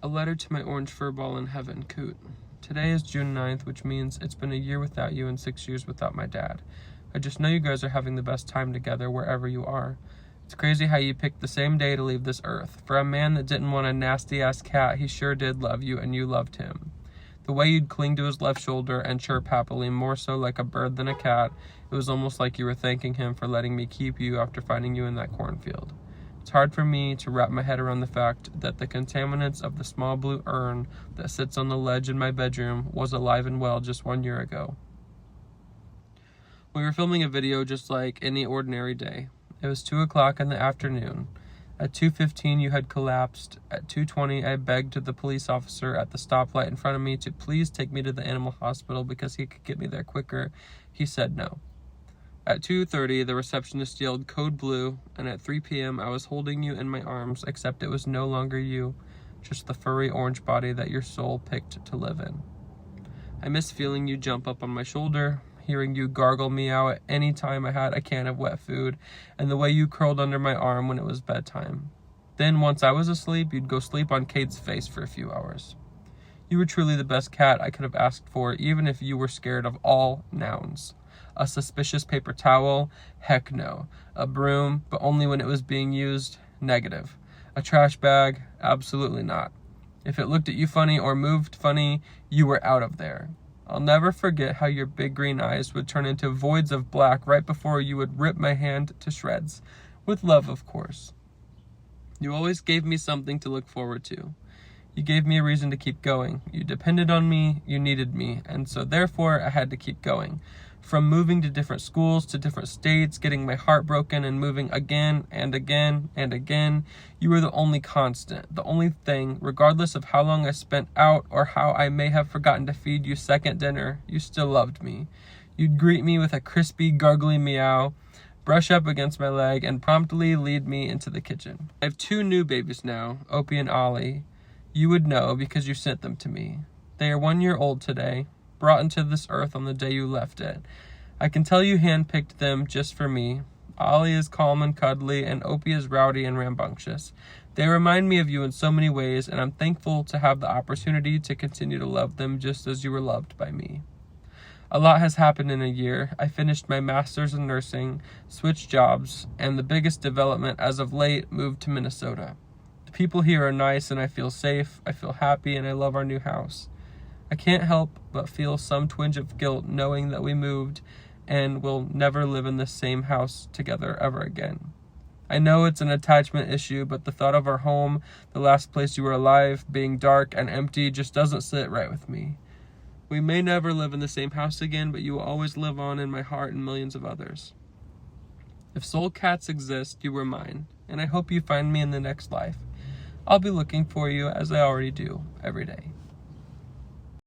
A letter to my orange furball in heaven, Coot. Today is June 9th, which means it's been a year without you and 6 years without my dad. I just know you guys are having the best time together wherever you are. It's crazy how you picked the same day to leave this earth. For a man that didn't want a nasty-ass cat, he sure did love you and you loved him. The way you'd cling to his left shoulder and chirp happily, more so like a bird than a cat, it was almost like you were thanking him for letting me keep you after finding you in that cornfield. It's hard for me to wrap my head around the fact that the contaminants of the small blue urn that sits on the ledge in my bedroom was alive and well just 1 year ago. We were filming a video just like any ordinary day. It was 2 o'clock in the afternoon. At 2:15 you had collapsed. At 2:20 I begged the police officer at the stoplight in front of me to please take me to the animal hospital because he could get me there quicker. He said no. At 2:30 the receptionist yelled code blue, and at 3 p.m. I was holding you in my arms, except it was no longer you, just the furry orange body that your soul picked to live in. I miss feeling you jump up on my shoulder, hearing you gargle meow at any time I had a can of wet food, and the way you curled under my arm when it was bedtime. Then, once I was asleep, you'd go sleep on Kate's face for a few hours. You were truly the best cat I could have asked for, even if you were scared of all nouns. A suspicious paper towel? Heck no. A broom, but only when it was being used? Negative. A trash bag? Absolutely not. If it looked at you funny or moved funny, you were out of there. I'll never forget how your big green eyes would turn into voids of black right before you would rip my hand to shreds. With love, of course. You always gave me something to look forward to. You gave me a reason to keep going. You depended on me, you needed me, and so therefore I had to keep going. From moving to different schools, to different states, getting my heart broken and moving again and again and again, you were the only constant, the only thing, regardless of how long I spent out or how I may have forgotten to feed you second dinner, you still loved me. You'd greet me with a crispy, gargly meow, brush up against my leg, and promptly lead me into the kitchen. I have 2 new babies now, Opie and Ollie. You would know because you sent them to me. They are 1 year old today, brought into this earth on the day you left it. I can tell you handpicked them just for me. Ollie is calm and cuddly, and Opie is rowdy and rambunctious. They remind me of you in so many ways, and I'm thankful to have the opportunity to continue to love them just as you were loved by me. A lot has happened in a year. I finished my master's in nursing, switched jobs, and the biggest development as of late, moved to Minnesota. The people here are nice, and I feel safe, I feel happy, and I love our new house. I can't help but feel some twinge of guilt knowing that we moved and will never live in the same house together ever again. I know it's an attachment issue, but the thought of our home, the last place you were alive, being dark and empty just doesn't sit right with me. We may never live in the same house again, but you will always live on in my heart and millions of others. If soul cats exist, you were mine, and I hope you find me in the next life. I'll be looking for you as I already do every day.